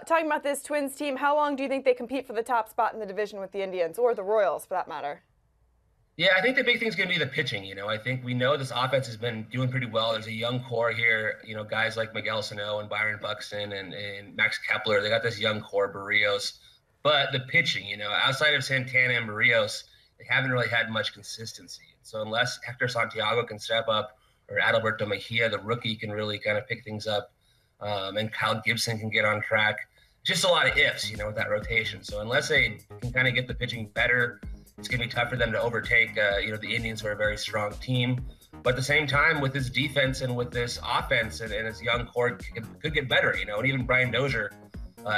Talking about this Twins team, how long do you think they compete for the top spot in the division with the Indians, or the Royals for that matter? Yeah, I think the big thing is going to be the pitching. I think we know this offense has been doing pretty well. There's a young core here. Guys like Miguel Sano and Byron Buxton and Max Kepler. They got this young core, Barrios. But the pitching, outside of Santana and Barrios, they haven't really had much consistency. So unless Hector Santiago can step up or Adalberto Mejia, the rookie, can really kind of pick things up, and Kyle Gibson can get on track. Just a lot of ifs, with that rotation. So unless they can kind of get the pitching better, it's going to be tough for them to overtake, the Indians, who are a very strong team. But at the same time, with this defense and with this offense and his young core, could get better, and even Brian Dozier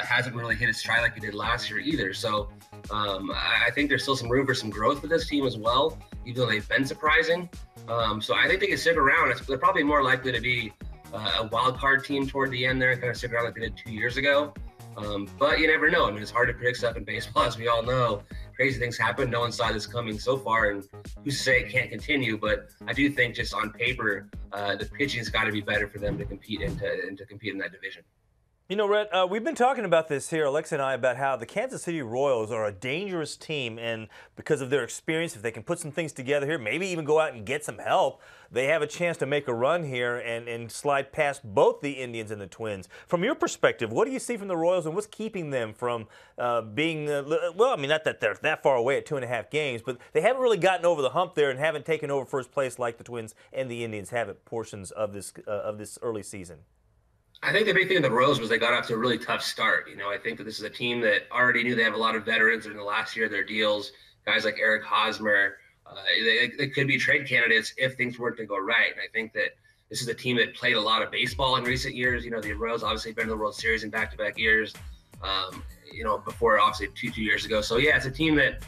hasn't really hit his stride like he did last year either. So I think there's still some room for some growth with this team as well, even though they've been surprising. So I think they can stick around. They're probably more likely to be a wild card team toward the end there and kind of stick around like they did 2 years ago. But you never know. I mean, it's hard to predict stuff in baseball, as we all know. Crazy things happen. No one saw this coming so far, and who's to say it can't continue? But I do think, just on paper, the pitching's got to be better for them to compete and to compete in that division. Rhett, we've been talking about this here, Alexa and I, about how the Kansas City Royals are a dangerous team, and because of their experience, if they can put some things together here, maybe even go out and get some help, they have a chance to make a run here and slide past both the Indians and the Twins. From your perspective, what do you see from the Royals, and what's keeping them from being, well, I mean, not that they're that far away at 2.5 games, but they haven't really gotten over the hump there and haven't taken over first place like the Twins and the Indians have at portions of this early season? I think the big thing in the Royals was they got off to a really tough start. I think that this is a team that already knew they have a lot of veterans in the last year of their deals, guys like Eric Hosmer. They could be trade candidates if things weren't to go right. And I think that this is a team that played a lot of baseball in recent years. The Royals obviously been to the World Series in back-to-back years, before obviously two years ago. So, yeah, it's a team that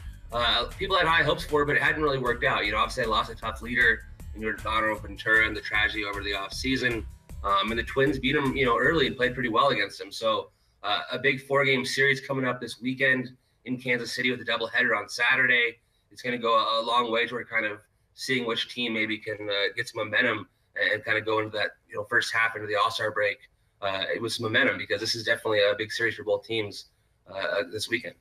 people had high hopes for, but it hadn't really worked out. Obviously they lost a tough leader in Donovan Ventura and the tragedy over the offseason. And the Twins beat them, early and played pretty well against them. So a big 4-game series coming up this weekend in Kansas City with a doubleheader on Saturday. It's going to go a long way toward kind of seeing which team maybe can get some momentum and kind of go into that, first half into the All-Star break with some momentum, because this is definitely a big series for both teams this weekend.